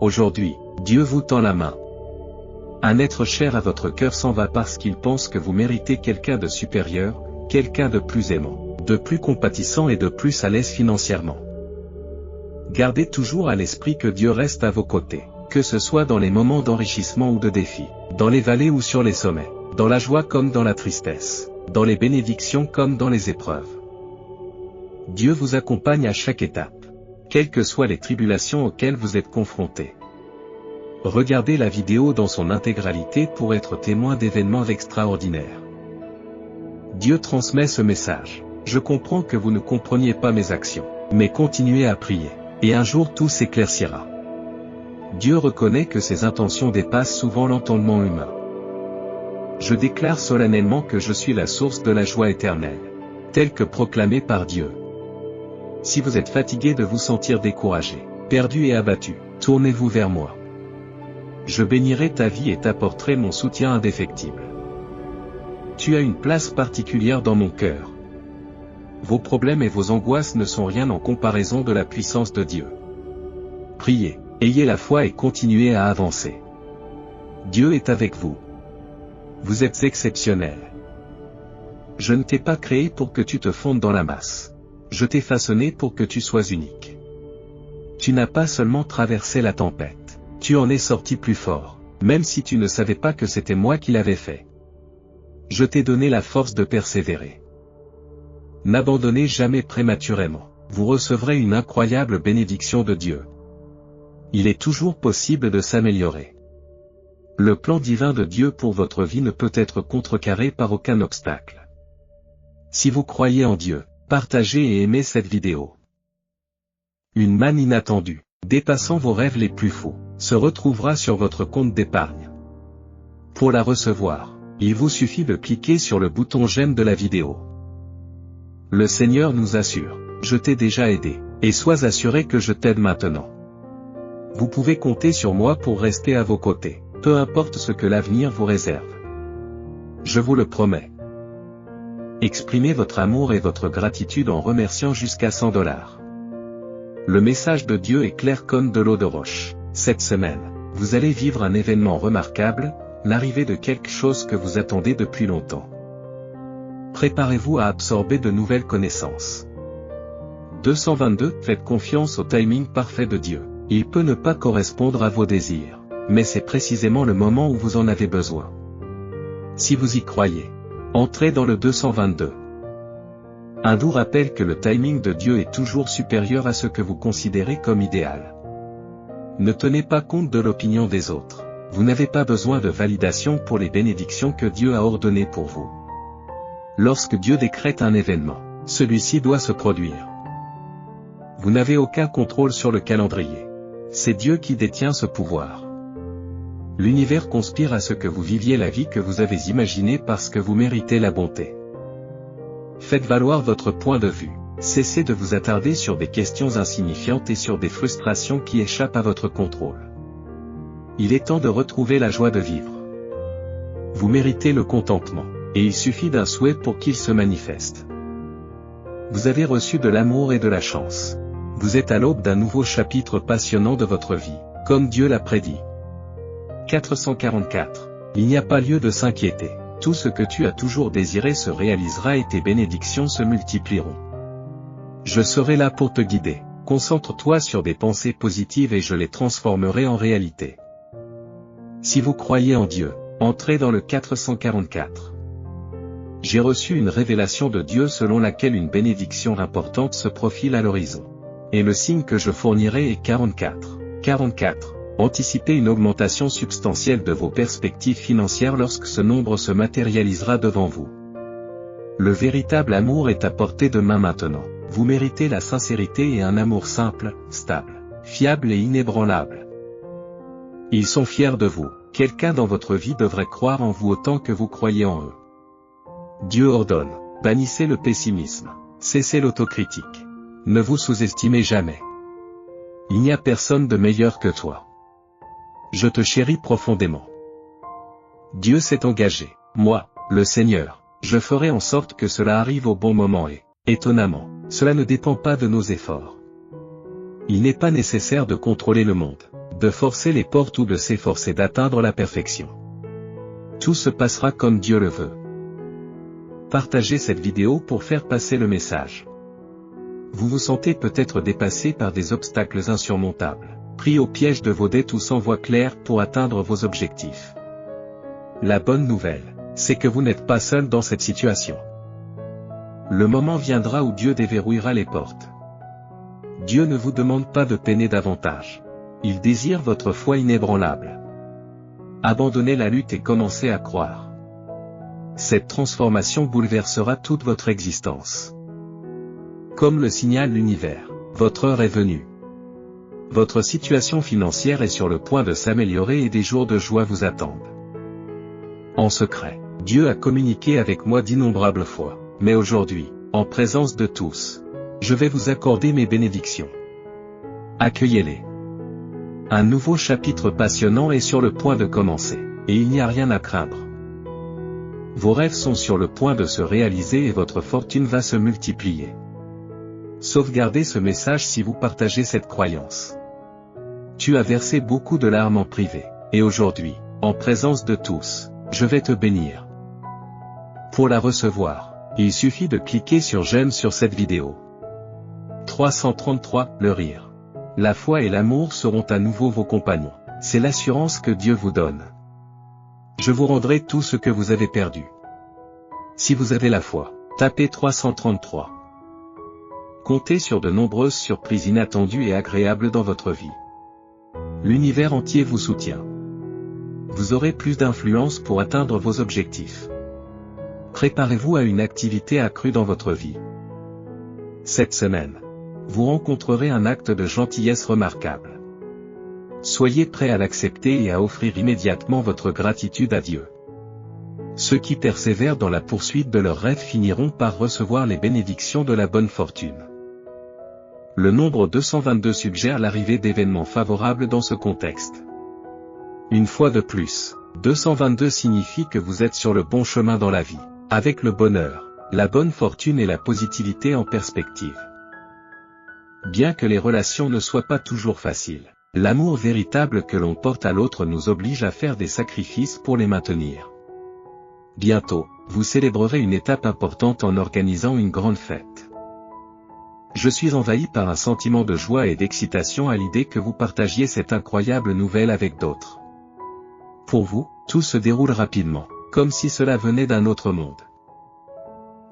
Aujourd'hui, Dieu vous tend la main. Un être cher à votre cœur s'en va parce qu'il pense que vous méritez quelqu'un de supérieur, quelqu'un de plus aimant, de plus compatissant et de plus à l'aise financièrement. Gardez toujours à l'esprit que Dieu reste à vos côtés, que ce soit dans les moments d'enrichissement ou de défi, dans les vallées ou sur les sommets, dans la joie comme dans la tristesse, dans les bénédictions comme dans les épreuves. Dieu vous accompagne à chaque étape, quelles que soient les tribulations auxquelles vous êtes confrontés. Regardez la vidéo dans son intégralité pour être témoin d'événements extraordinaires. Dieu transmet ce message. Je comprends que vous ne compreniez pas mes actions, mais continuez à prier, et un jour tout s'éclaircira. Dieu reconnaît que ses intentions dépassent souvent l'entendement humain. Je déclare solennellement que je suis la source de la joie éternelle, telle que proclamée par Dieu. Si vous êtes fatigué de vous sentir découragé, perdu et abattu, tournez-vous vers moi. Je bénirai ta vie et t'apporterai mon soutien indéfectible. Tu as une place particulière dans mon cœur. Vos problèmes et vos angoisses ne sont rien en comparaison de la puissance de Dieu. Priez, ayez la foi et continuez à avancer. Dieu est avec vous. Vous êtes exceptionnel. Je ne t'ai pas créé pour que tu te fondes dans la masse. Je t'ai façonné pour que tu sois unique. Tu n'as pas seulement traversé la tempête, tu en es sorti plus fort, même si tu ne savais pas que c'était moi qui l'avais fait. Je t'ai donné la force de persévérer. N'abandonnez jamais prématurément, vous recevrez une incroyable bénédiction de Dieu. Il est toujours possible de s'améliorer. Le plan divin de Dieu pour votre vie ne peut être contrecarré par aucun obstacle. Si vous croyez en Dieu, partagez et aimez cette vidéo. Une manne inattendue, dépassant vos rêves les plus fous, se retrouvera sur votre compte d'épargne. Pour la recevoir, il vous suffit de cliquer sur le bouton j'aime de la vidéo. Le Seigneur nous assure, je t'ai déjà aidé, et sois assuré que je t'aide maintenant. Vous pouvez compter sur moi pour rester à vos côtés, peu importe ce que l'avenir vous réserve. Je vous le promets. Exprimez votre amour et votre gratitude en remerciant jusqu'à $100. Le message de Dieu est clair comme de l'eau de roche. Cette semaine, vous allez vivre un événement remarquable, l'arrivée de quelque chose que vous attendez depuis longtemps. Préparez-vous à absorber de nouvelles connaissances. 222. Faites confiance au timing parfait de Dieu. Il peut ne pas correspondre à vos désirs, mais c'est précisément le moment où vous en avez besoin. Si vous y croyez, entrez dans le 222. Un doux rappel que le timing de Dieu est toujours supérieur à ce que vous considérez comme idéal. Ne tenez pas compte de l'opinion des autres. Vous n'avez pas besoin de validation pour les bénédictions que Dieu a ordonnées pour vous. Lorsque Dieu décrète un événement, celui-ci doit se produire. Vous n'avez aucun contrôle sur le calendrier. C'est Dieu qui détient ce pouvoir. L'univers conspire à ce que vous viviez la vie que vous avez imaginée parce que vous méritez la bonté. Faites valoir votre point de vue. Cessez de vous attarder sur des questions insignifiantes et sur des frustrations qui échappent à votre contrôle. Il est temps de retrouver la joie de vivre. Vous méritez le contentement, et il suffit d'un souhait pour qu'il se manifeste. Vous avez reçu de l'amour et de la chance. Vous êtes à l'aube d'un nouveau chapitre passionnant de votre vie, comme Dieu l'a prédit. 444. Il n'y a pas lieu de s'inquiéter. Tout ce que tu as toujours désiré se réalisera et tes bénédictions se multiplieront. Je serai là pour te guider. Concentre-toi sur des pensées positives et je les transformerai en réalité. Si vous croyez en Dieu, entrez dans le 444. J'ai reçu une révélation de Dieu selon laquelle une bénédiction importante se profile à l'horizon. Et le signe que je fournirai est 44. 44. Anticipez une augmentation substantielle de vos perspectives financières lorsque ce nombre se matérialisera devant vous. Le véritable amour est à portée de main maintenant. Vous méritez la sincérité et un amour simple, stable, fiable et inébranlable. Ils sont fiers de vous. Quelqu'un dans votre vie devrait croire en vous autant que vous croyez en eux. Dieu ordonne. Bannissez le pessimisme. Cessez l'autocritique. Ne vous sous-estimez jamais. Il n'y a personne de meilleur que toi. Je te chéris profondément. Dieu s'est engagé. Moi, le Seigneur, je ferai en sorte que cela arrive au bon moment et, étonnamment, cela ne dépend pas de nos efforts. Il n'est pas nécessaire de contrôler le monde. de forcer les portes ou de s'efforcer d'atteindre la perfection. Tout se passera comme Dieu le veut. Partagez cette vidéo pour faire passer le message. Vous vous sentez peut-être dépassé par des obstacles insurmontables, pris au piège de vos dettes ou sans voie claire pour atteindre vos objectifs. La bonne nouvelle, c'est que vous n'êtes pas seul dans cette situation. Le moment viendra où Dieu déverrouillera les portes. Dieu ne vous demande pas de peiner davantage. Il désire votre foi inébranlable. Abandonnez la lutte et commencez à croire. Cette transformation bouleversera toute votre existence. Comme le signale l'univers, votre heure est venue. Votre situation financière est sur le point de s'améliorer et des jours de joie vous attendent. En secret, Dieu a communiqué avec moi d'innombrables fois, mais aujourd'hui, en présence de tous, je vais vous accorder mes bénédictions. Accueillez-les. Un nouveau chapitre passionnant est sur le point de commencer, et il n'y a rien à craindre. Vos rêves sont sur le point de se réaliser et votre fortune va se multiplier. Sauvegardez ce message si vous partagez cette croyance. Tu as versé beaucoup de larmes en privé, et aujourd'hui, en présence de tous, je vais te bénir. Pour la recevoir, il suffit de cliquer sur j'aime sur cette vidéo. 333, le rire. La foi et l'amour seront à nouveau vos compagnons. C'est l'assurance que Dieu vous donne. Je vous rendrai tout ce que vous avez perdu. Si vous avez la foi, tapez 333. Comptez sur de nombreuses surprises inattendues et agréables dans votre vie. L'univers entier vous soutient. Vous aurez plus d'influence pour atteindre vos objectifs. Préparez-vous à une activité accrue dans votre vie. Cette semaine, vous rencontrerez un acte de gentillesse remarquable. Soyez prêt à l'accepter et à offrir immédiatement votre gratitude à Dieu. Ceux qui persévèrent dans la poursuite de leurs rêves finiront par recevoir les bénédictions de la bonne fortune. Le nombre 222 suggère l'arrivée d'événements favorables dans ce contexte. Une fois de plus, 222 signifie que vous êtes sur le bon chemin dans la vie, avec le bonheur, la bonne fortune et la positivité en perspective. Bien que les relations ne soient pas toujours faciles, l'amour véritable que l'on porte à l'autre nous oblige à faire des sacrifices pour les maintenir. Bientôt, vous célébrerez une étape importante en organisant une grande fête. Je suis envahi par un sentiment de joie et d'excitation à l'idée que vous partagiez cette incroyable nouvelle avec d'autres. Pour vous, tout se déroule rapidement, comme si cela venait d'un autre monde.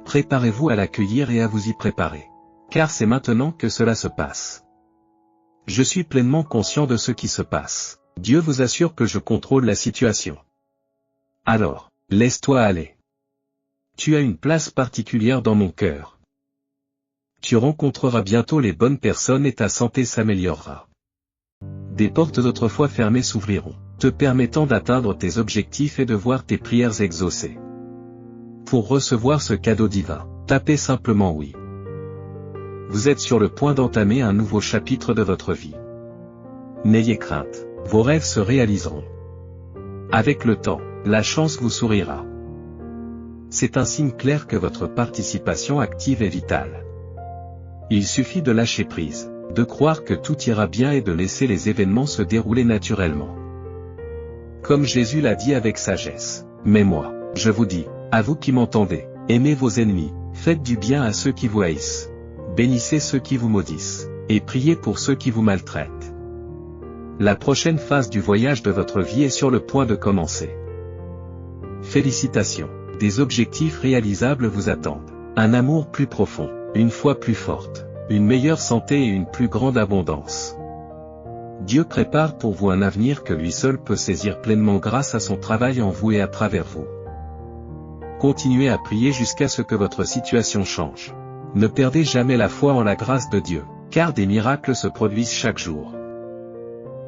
Préparez-vous à l'accueillir et à vous y préparer. Car c'est maintenant que cela se passe. Je suis pleinement conscient de ce qui se passe. Dieu vous assure que je contrôle la situation. Alors, laisse-toi aller. Tu as une place particulière dans mon cœur. Tu rencontreras bientôt les bonnes personnes et ta santé s'améliorera. Des portes autrefois fermées s'ouvriront, te permettant d'atteindre tes objectifs et de voir tes prières exaucées. Pour recevoir ce cadeau divin, tapez simplement oui. Vous êtes sur le point d'entamer un nouveau chapitre de votre vie. N'ayez crainte, vos rêves se réaliseront. Avec le temps, la chance vous sourira. C'est un signe clair que votre participation active est vitale. Il suffit de lâcher prise, de croire que tout ira bien et de laisser les événements se dérouler naturellement. Comme Jésus l'a dit avec sagesse, « Mais moi, je vous dis, à vous qui m'entendez, aimez vos ennemis, faites du bien à ceux qui vous haïssent. Bénissez ceux qui vous maudissent, et priez pour ceux qui vous maltraitent. » La prochaine phase du voyage de votre vie est sur le point de commencer. Félicitations, des objectifs réalisables vous attendent. Un amour plus profond, une foi plus forte, une meilleure santé et une plus grande abondance. Dieu prépare pour vous un avenir que lui seul peut saisir pleinement grâce à son travail en vous et à travers vous. Continuez à prier jusqu'à ce que votre situation change. Ne perdez jamais la foi en la grâce de Dieu, car des miracles se produisent chaque jour.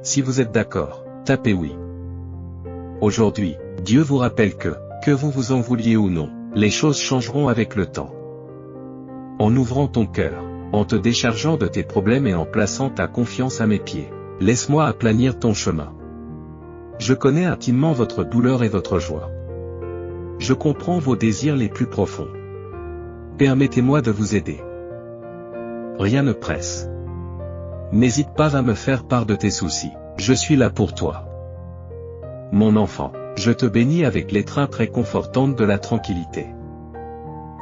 Si vous êtes d'accord, tapez oui. Aujourd'hui, Dieu vous rappelle que vous vous en vouliez ou non, les choses changeront avec le temps. En ouvrant ton cœur, en te déchargeant de tes problèmes et en plaçant ta confiance à mes pieds, laisse-moi aplanir ton chemin. Je connais intimement votre douleur et votre joie. Je comprends vos désirs les plus profonds. Permettez-moi de vous aider. Rien ne presse. N'hésite pas à me faire part de tes soucis. je suis là pour toi. Mon enfant, je te bénis avec l'étreinte réconfortante de la tranquillité.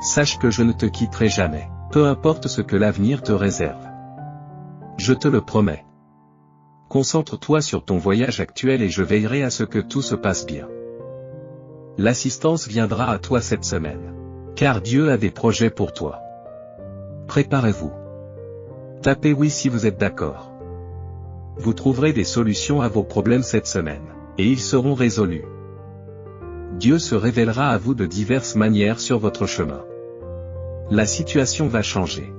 Sache que je ne te quitterai jamais, peu importe ce que l'avenir te réserve. Je te le promets. Concentre-toi sur ton voyage actuel et je veillerai à ce que tout se passe bien. L'assistance viendra à toi cette semaine. Car Dieu a des projets pour toi. Préparez-vous. Tapez oui si vous êtes d'accord. Vous trouverez des solutions à vos problèmes cette semaine, et ils seront résolus. Dieu se révélera à vous de diverses manières sur votre chemin. La situation va changer.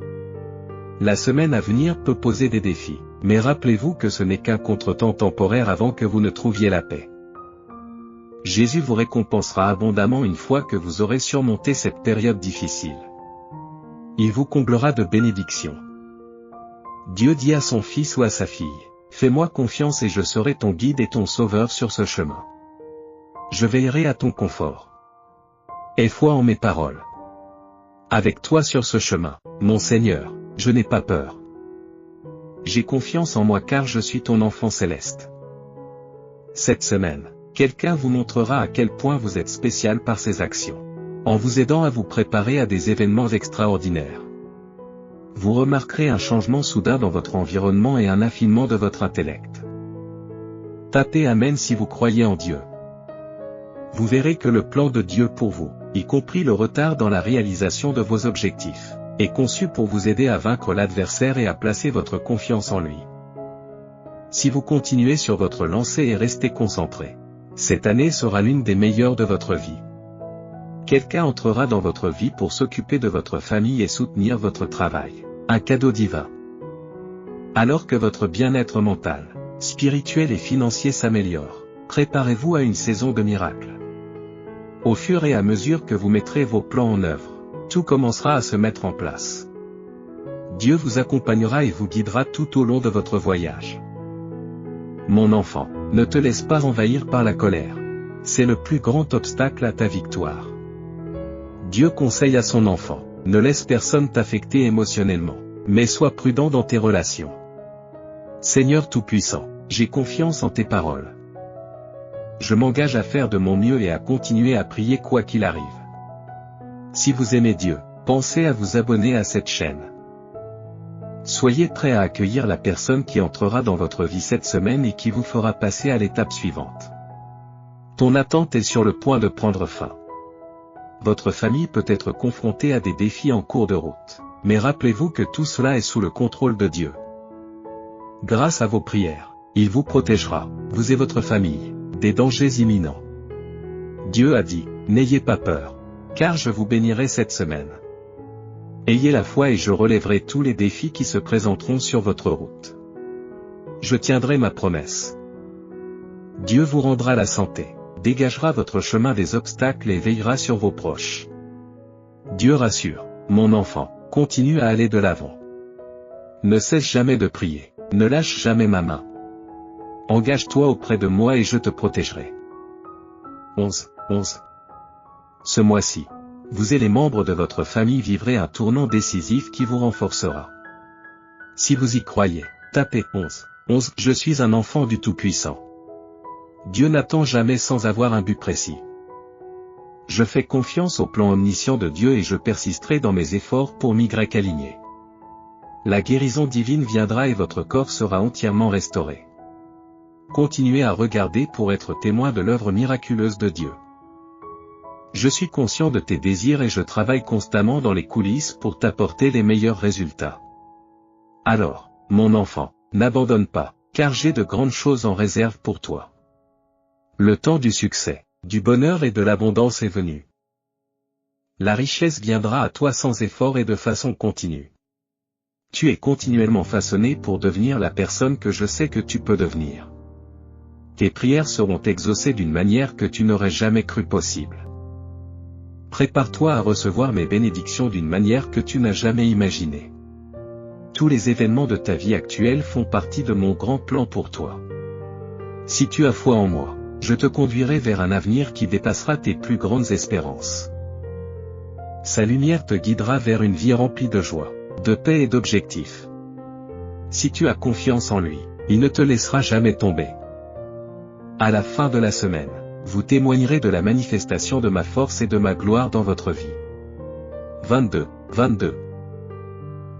La semaine à venir peut poser des défis, mais rappelez-vous que ce n'est qu'un contretemps temporaire avant que vous ne trouviez la paix. Jésus vous récompensera abondamment une fois que vous aurez surmonté cette période difficile. Il vous comblera de bénédictions. Dieu dit à son fils ou à sa fille, « Fais-moi confiance et je serai ton guide et ton sauveur sur ce chemin. Je veillerai à ton confort. Aie foi en mes paroles. Avec toi sur ce chemin, mon Seigneur, je n'ai pas peur. J'ai confiance en moi car je suis ton enfant céleste. » Cette semaine, quelqu'un vous montrera à quel point vous êtes spécial par ses actions, en vous aidant à vous préparer à des événements extraordinaires. Vous remarquerez un changement soudain dans votre environnement et un affinement de votre intellect. Tapez Amen si vous croyez en Dieu. Vous verrez que le plan de Dieu pour vous, y compris le retard dans la réalisation de vos objectifs, est conçu pour vous aider à vaincre l'adversaire et à placer votre confiance en lui. Si vous continuez sur votre lancée et restez concentré, cette année sera l'une des meilleures de votre vie. Quelqu'un entrera dans votre vie pour s'occuper de votre famille et soutenir votre travail. Un cadeau divin. Alors que votre bien-être mental, spirituel et financier s'améliore, préparez-vous à une saison de miracles. Au fur et à mesure que vous mettrez vos plans en œuvre, tout commencera à se mettre en place. Dieu vous accompagnera et vous guidera tout au long de votre voyage. Mon enfant, ne te laisse pas envahir par la colère. C'est le plus grand obstacle à ta victoire. Dieu conseille à son enfant, ne laisse personne t'affecter émotionnellement, mais sois prudent dans tes relations. Seigneur Tout-Puissant, j'ai confiance en tes paroles. Je m'engage à faire de mon mieux et à continuer à prier quoi qu'il arrive. Si vous aimez Dieu, pensez à vous abonner à cette chaîne. Soyez prêt à accueillir la personne qui entrera dans votre vie cette semaine et qui vous fera passer à l'étape suivante. Ton attente est sur le point de prendre fin. Votre famille peut être confrontée à des défis en cours de route, mais rappelez-vous que tout cela est sous le contrôle de Dieu. Grâce à vos prières, il vous protégera, vous et votre famille, des dangers imminents. Dieu a dit, n'ayez pas peur, car je vous bénirai cette semaine. Ayez la foi et je relèverai tous les défis qui se présenteront sur votre route. Je tiendrai ma promesse. Dieu vous rendra la santé, dégagera votre chemin des obstacles et veillera sur vos proches. Dieu rassure, mon enfant, continue à aller de l'avant. Ne cesse jamais de prier, ne lâche jamais ma main. Engage-toi auprès de moi et je te protégerai. 11. Ce mois-ci, vous et les membres de votre famille vivrez un tournant décisif qui vous renforcera. Si vous y croyez, tapez 11. Je suis un enfant du Tout-Puissant. Dieu n'attend jamais sans avoir un but précis. Je fais confiance au plan omniscient de Dieu et je persisterai dans mes efforts pour m'y-aligner. La guérison divine viendra et votre corps sera entièrement restauré. Continuez à regarder pour être témoin de l'œuvre miraculeuse de Dieu. Je suis conscient de tes désirs et je travaille constamment dans les coulisses pour t'apporter les meilleurs résultats. Alors, mon enfant, n'abandonne pas, car j'ai de grandes choses en réserve pour toi. Le temps du succès, du bonheur et de l'abondance est venu. La richesse viendra à toi sans effort et de façon continue. Tu es continuellement façonné pour devenir la personne que je sais que tu peux devenir. Tes prières seront exaucées d'une manière que tu n'aurais jamais cru possible. Prépare-toi à recevoir mes bénédictions d'une manière que tu n'as jamais imaginée. Tous les événements de ta vie actuelle font partie de mon grand plan pour toi. Si tu as foi en moi, je te conduirai vers un avenir qui dépassera tes plus grandes espérances. Sa lumière te guidera vers une vie remplie de joie, de paix et d'objectifs. Si tu as confiance en lui, Il ne te laissera jamais tomber. À la fin de la semaine, vous témoignerez de la manifestation de ma force et de ma gloire dans votre vie. 22.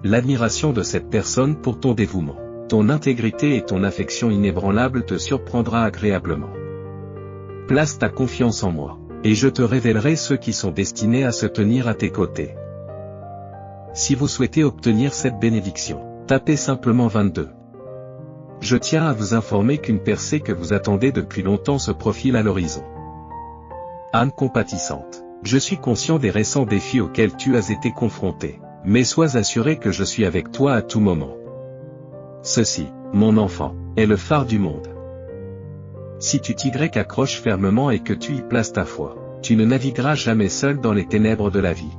L'admiration de cette personne pour ton dévouement, ton intégrité et ton affection inébranlable te surprendra agréablement. Place ta confiance en moi, et je te révélerai ceux qui sont destinés à se tenir à tes côtés. Si vous souhaitez obtenir cette bénédiction, tapez simplement 22. Je tiens à vous informer qu'une percée que vous attendez depuis longtemps se profile à l'horizon. Âme compatissante, je suis conscient des récents défis auxquels tu as été confronté, mais sois assuré que je suis avec toi à tout moment. Ceci, mon enfant, est le phare du monde. Si tu t'y accroches fermement et que tu y places ta foi, tu ne navigueras jamais seul dans les ténèbres de la vie.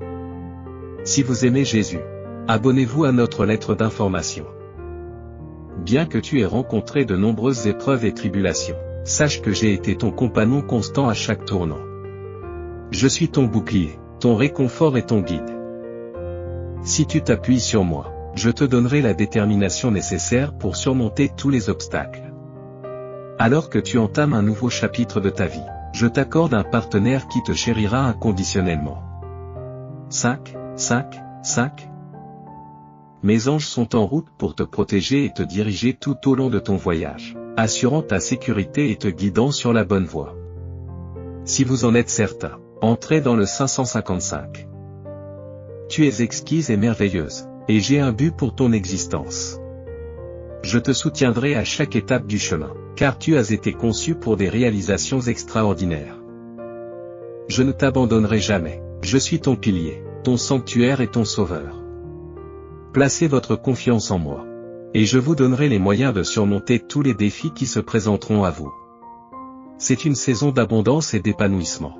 Si vous aimez Jésus, abonnez-vous à notre lettre d'information. Bien que tu aies rencontré de nombreuses épreuves et tribulations, sache que j'ai été ton compagnon constant à chaque tournant. Je suis ton bouclier, ton réconfort et ton guide. Si tu t'appuies sur moi, je te donnerai la détermination nécessaire pour surmonter tous les obstacles. Alors que tu entames un nouveau chapitre de ta vie, je t'accorde un partenaire qui te chérira inconditionnellement. 5. Mes anges sont en route pour te protéger et te diriger tout au long de ton voyage, assurant ta sécurité et te guidant sur la bonne voie. Si vous en êtes certain, entrez dans le 555. Tu es exquise et merveilleuse, et j'ai un but pour ton existence. Je te soutiendrai à chaque étape du chemin, car tu as été conçu pour des réalisations extraordinaires. Je ne t'abandonnerai jamais, je suis ton pilier, ton sanctuaire et ton sauveur. Placez votre confiance en moi, et je vous donnerai les moyens de surmonter tous les défis qui se présenteront à vous. C'est une saison d'abondance et d'épanouissement.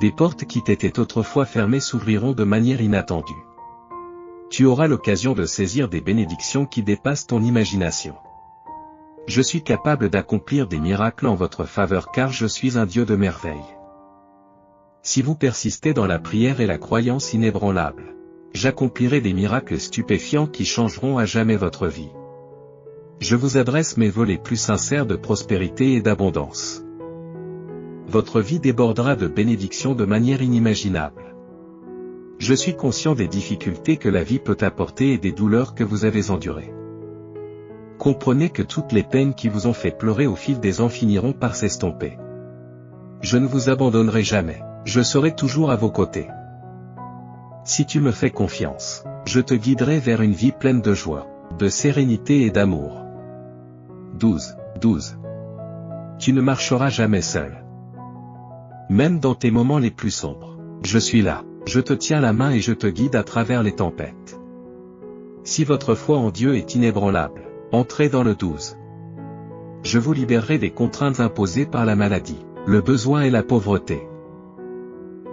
Des portes qui t'étaient autrefois fermées s'ouvriront de manière inattendue. Tu auras l'occasion de saisir des bénédictions qui dépassent ton imagination. Je suis capable d'accomplir des miracles en votre faveur car je suis un Dieu de merveille. Si vous persistez dans la prière et la croyance inébranlable, j'accomplirai des miracles stupéfiants qui changeront à jamais votre vie. Je vous adresse mes vœux les plus sincères de prospérité et d'abondance. Votre vie débordera de bénédictions de manière inimaginable. Je suis conscient des difficultés que la vie peut apporter et des douleurs que vous avez endurées. Comprenez que toutes les peines qui vous ont fait pleurer au fil des ans finiront par s'estomper. Je ne vous abandonnerai jamais, je serai toujours à vos côtés. Si tu me fais confiance, je te guiderai vers une vie pleine de joie, de sérénité et d'amour. 12. Tu ne marcheras jamais seul. Même dans tes moments les plus sombres, je suis là, je te tiens la main et je te guide à travers les tempêtes. Si votre foi en Dieu est inébranlable, entrez dans le 12. Je vous libérerai des contraintes imposées par la maladie, le besoin et la pauvreté.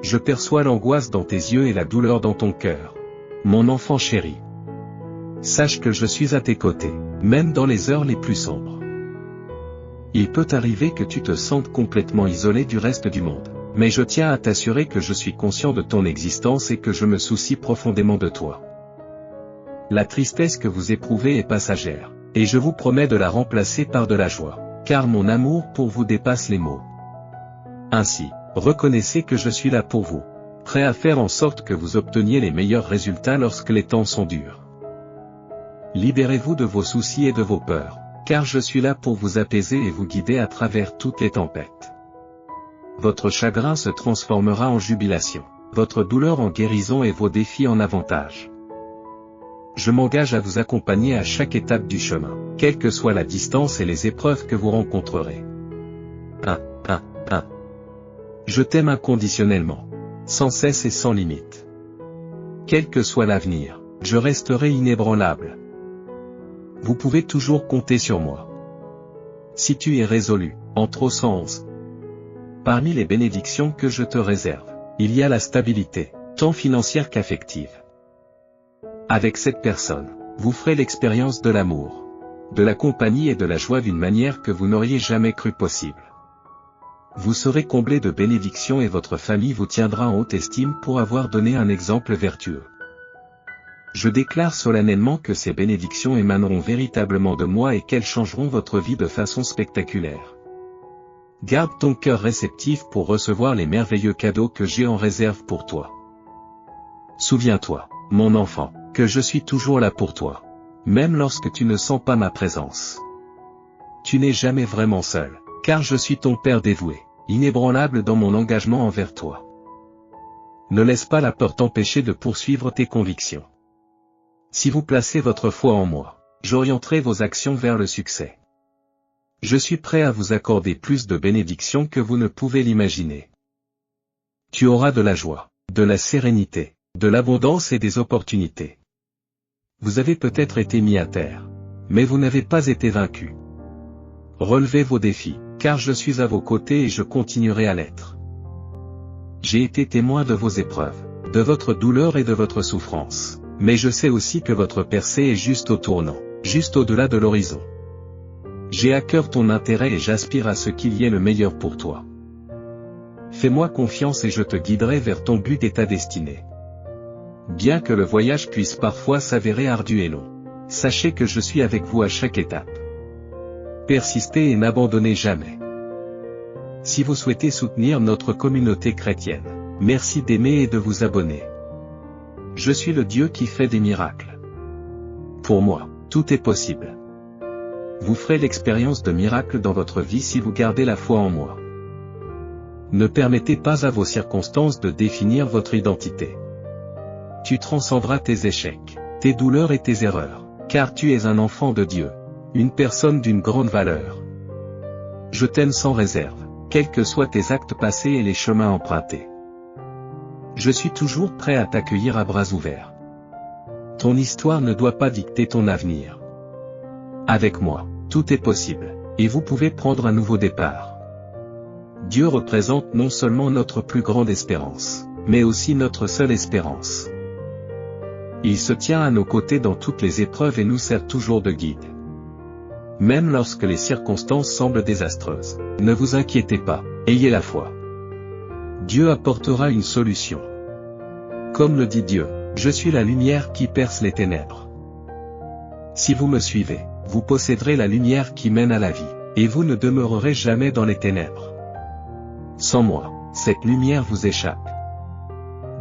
Je perçois l'angoisse dans tes yeux et la douleur dans ton cœur. Mon enfant chéri. Sache que je suis à tes côtés, même dans les heures les plus sombres. Il peut arriver que tu te sentes complètement isolé du reste du monde, mais je tiens à t'assurer que je suis conscient de ton existence et que je me soucie profondément de toi. La tristesse que vous éprouvez est passagère, et je vous promets de la remplacer par de la joie, car mon amour pour vous dépasse les mots. Ainsi, reconnaissez que je suis là pour vous, prêt à faire en sorte que vous obteniez les meilleurs résultats lorsque les temps sont durs. Libérez-vous de vos soucis et de vos peurs, car je suis là pour vous apaiser et vous guider à travers toutes les tempêtes. Votre chagrin se transformera en jubilation, votre douleur en guérison et vos défis en avantage. Je m'engage à vous accompagner à chaque étape du chemin, quelle que soit la distance et les épreuves que vous rencontrerez. 1. Je t'aime inconditionnellement, sans cesse et sans limite. Quel que soit l'avenir, je resterai inébranlable. Vous pouvez toujours compter sur moi. Si tu es résolu, entre au 111. Parmi les bénédictions que je te réserve, il y a la stabilité, tant financière qu'affective. Avec cette personne, vous ferez l'expérience de l'amour, de la compagnie et de la joie d'une manière que vous n'auriez jamais cru possible. Vous serez comblé de bénédictions et votre famille vous tiendra en haute estime pour avoir donné un exemple vertueux. Je déclare solennellement que ces bénédictions émaneront véritablement de moi et qu'elles changeront votre vie de façon spectaculaire. Garde ton cœur réceptif pour recevoir les merveilleux cadeaux que j'ai en réserve pour toi. Souviens-toi, mon enfant, que je suis toujours là pour toi. Même lorsque tu ne sens pas ma présence. Tu n'es jamais vraiment seul, car je suis ton Père dévoué, inébranlable dans mon engagement envers toi. Ne laisse pas la peur t'empêcher de poursuivre tes convictions. Si vous placez votre foi en moi, j'orienterai vos actions vers le succès. Je suis prêt à vous accorder plus de bénédictions que vous ne pouvez l'imaginer. Tu auras de la joie, de la sérénité, de l'abondance et des opportunités. Vous avez peut-être été mis à terre, mais vous n'avez pas été vaincu. Relevez vos défis, car je suis à vos côtés et je continuerai à l'être. J'ai été témoin de vos épreuves, de votre douleur et de votre souffrance, mais je sais aussi que votre percée est juste au tournant, juste au-delà de l'horizon. J'ai à cœur ton intérêt et j'aspire à ce qu'il y ait le meilleur pour toi. Fais-moi confiance et je te guiderai vers ton but et ta destinée. Bien que le voyage puisse parfois s'avérer ardu et long, sachez que je suis avec vous à chaque étape. Persistez et n'abandonnez jamais. Si vous souhaitez soutenir notre communauté chrétienne, merci d'aimer et de vous abonner. Je suis le Dieu qui fait des miracles. Pour moi, tout est possible. Vous ferez l'expérience de miracles dans votre vie si vous gardez la foi en moi. Ne permettez pas à vos circonstances de définir votre identité. Tu transcendras tes échecs, tes douleurs et tes erreurs, car tu es un enfant de Dieu, une personne d'une grande valeur. Je t'aime sans réserve, quels que soient tes actes passés et les chemins empruntés. Je suis toujours prêt à t'accueillir à bras ouverts. Ton histoire ne doit pas dicter ton avenir. Avec moi, tout est possible, et vous pouvez prendre un nouveau départ. Dieu représente non seulement notre plus grande espérance, mais aussi notre seule espérance. Il se tient à nos côtés dans toutes les épreuves et nous sert toujours de guide. Même lorsque les circonstances semblent désastreuses, ne vous inquiétez pas, ayez la foi. Dieu apportera une solution. Comme le dit Dieu, je suis la lumière qui perce les ténèbres. Si vous me suivez, vous posséderez la lumière qui mène à la vie, et vous ne demeurerez jamais dans les ténèbres. Sans moi, cette lumière vous échappe.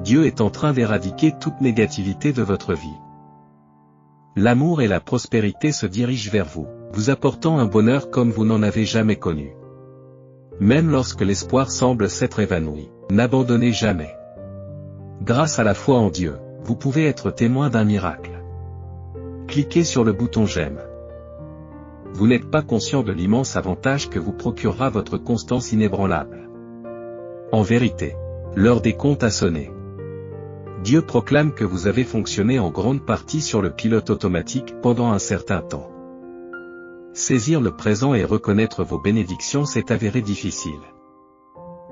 Dieu est en train d'éradiquer toute négativité de votre vie. L'amour et la prospérité se dirigent vers vous, vous apportant un bonheur comme vous n'en avez jamais connu. Même lorsque l'espoir semble s'être évanoui, n'abandonnez jamais. Grâce à la foi en Dieu, vous pouvez être témoin d'un miracle. Cliquez sur le bouton j'aime. Vous n'êtes pas conscient de l'immense avantage que vous procurera votre constance inébranlable. En vérité, l'heure des comptes a sonné. Dieu proclame que vous avez fonctionné en grande partie sur le pilote automatique pendant un certain temps. Saisir le présent et reconnaître vos bénédictions s'est avéré difficile.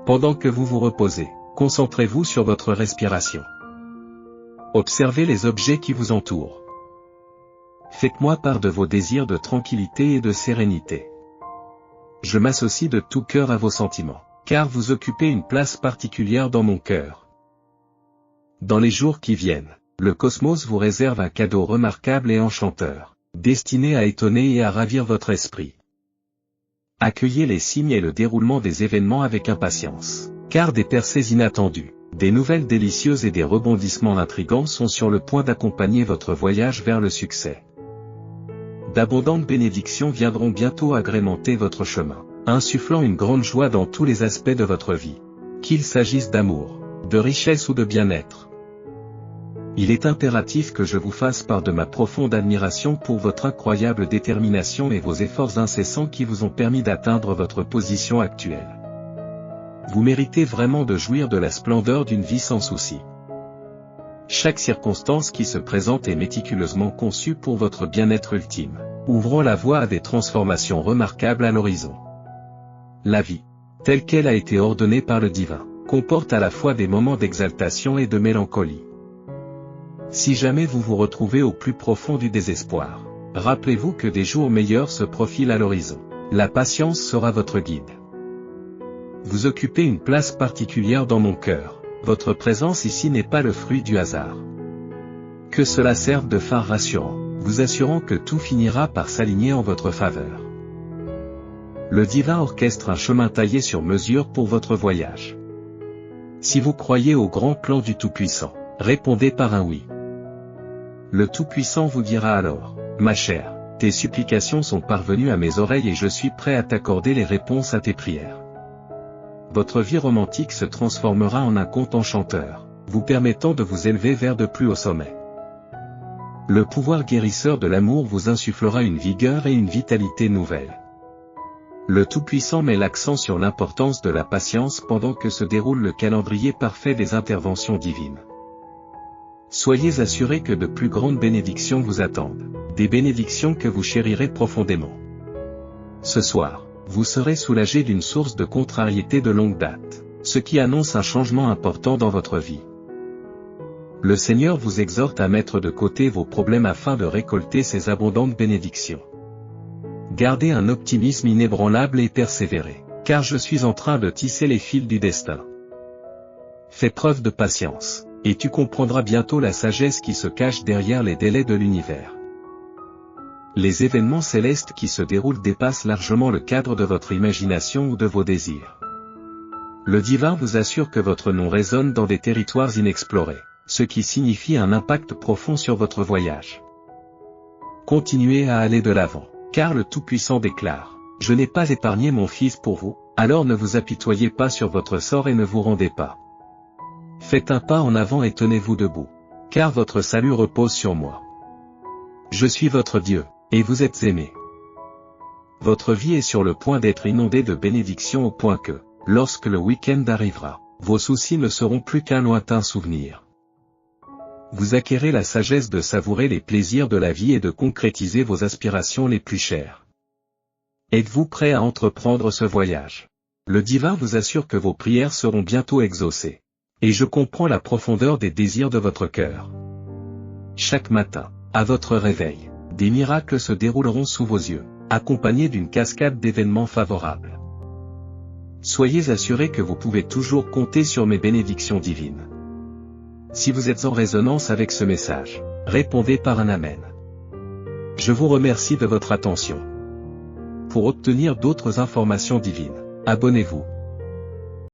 Pendant que vous vous reposez, concentrez-vous sur votre respiration. Observez les objets qui vous entourent. Faites-moi part de vos désirs de tranquillité et de sérénité. Je m'associe de tout cœur à vos sentiments, car vous occupez une place particulière dans mon cœur. Dans les jours qui viennent, le cosmos vous réserve un cadeau remarquable et enchanteur, destiné à étonner et à ravir votre esprit. Accueillez les signes et le déroulement des événements avec impatience, car des percées inattendues, des nouvelles délicieuses et des rebondissements intrigants sont sur le point d'accompagner votre voyage vers le succès. D'abondantes bénédictions viendront bientôt agrémenter votre chemin, insufflant une grande joie dans tous les aspects de votre vie, qu'il s'agisse d'amour, de richesse ou de bien-être. Il est impératif que je vous fasse part de ma profonde admiration pour votre incroyable détermination et vos efforts incessants qui vous ont permis d'atteindre votre position actuelle. Vous méritez vraiment de jouir de la splendeur d'une vie sans souci. Chaque circonstance qui se présente est méticuleusement conçue pour votre bien-être ultime, ouvrant la voie à des transformations remarquables à l'horizon. La vie, telle qu'elle a été ordonnée par le divin, comporte à la fois des moments d'exaltation et de mélancolie. Si jamais vous vous retrouvez au plus profond du désespoir, rappelez-vous que des jours meilleurs se profilent à l'horizon. La patience sera votre guide. Vous occupez une place particulière dans mon cœur, votre présence ici n'est pas le fruit du hasard. Que cela serve de phare rassurant, vous assurant que tout finira par s'aligner en votre faveur. Le divin orchestre un chemin taillé sur mesure pour votre voyage. Si vous croyez au grand plan du Tout-Puissant, répondez par un oui. Le Tout-Puissant vous dira alors, ma chère, tes supplications sont parvenues à mes oreilles et je suis prêt à t'accorder les réponses à tes prières. Votre vie romantique se transformera en un conte enchanteur, vous permettant de vous élever vers de plus hauts sommets. Le pouvoir guérisseur de l'amour vous insufflera une vigueur et une vitalité nouvelles. Le Tout-Puissant met l'accent sur l'importance de la patience pendant que se déroule le calendrier parfait des interventions divines. Soyez assurés que de plus grandes bénédictions vous attendent, des bénédictions que vous chérirez profondément. Ce soir, vous serez soulagé d'une source de contrariété de longue date, ce qui annonce un changement important dans votre vie. Le Seigneur vous exhorte à mettre de côté vos problèmes afin de récolter ces abondantes bénédictions. Gardez un optimisme inébranlable et persévérez, car je suis en train de tisser les fils du destin. Fais preuve de patience, et tu comprendras bientôt la sagesse qui se cache derrière les délais de l'univers. Les événements célestes qui se déroulent dépassent largement le cadre de votre imagination ou de vos désirs. Le divin vous assure que votre nom résonne dans des territoires inexplorés, ce qui signifie un impact profond sur votre voyage. Continuez à aller de l'avant. Car le Tout-Puissant déclare, « Je n'ai pas épargné mon fils pour vous, alors ne vous apitoyez pas sur votre sort et ne vous rendez pas. Faites un pas en avant et tenez-vous debout, car votre salut repose sur moi. Je suis votre Dieu, et vous êtes aimé. Votre vie est sur le point d'être inondée de bénédictions au point que, lorsque le week-end arrivera, vos soucis ne seront plus qu'un lointain souvenir. Vous acquérez la sagesse de savourer les plaisirs de la vie et de concrétiser vos aspirations les plus chères. Êtes-vous prêt à entreprendre ce voyage? Le divin vous assure que vos prières seront bientôt exaucées. Et je comprends la profondeur des désirs de votre cœur. Chaque matin, à votre réveil, des miracles se dérouleront sous vos yeux, accompagnés d'une cascade d'événements favorables. Soyez assurés que vous pouvez toujours compter sur mes bénédictions divines. Si vous êtes en résonance avec ce message, répondez par un Amen. Je vous remercie de votre attention. Pour obtenir d'autres informations divines, abonnez-vous.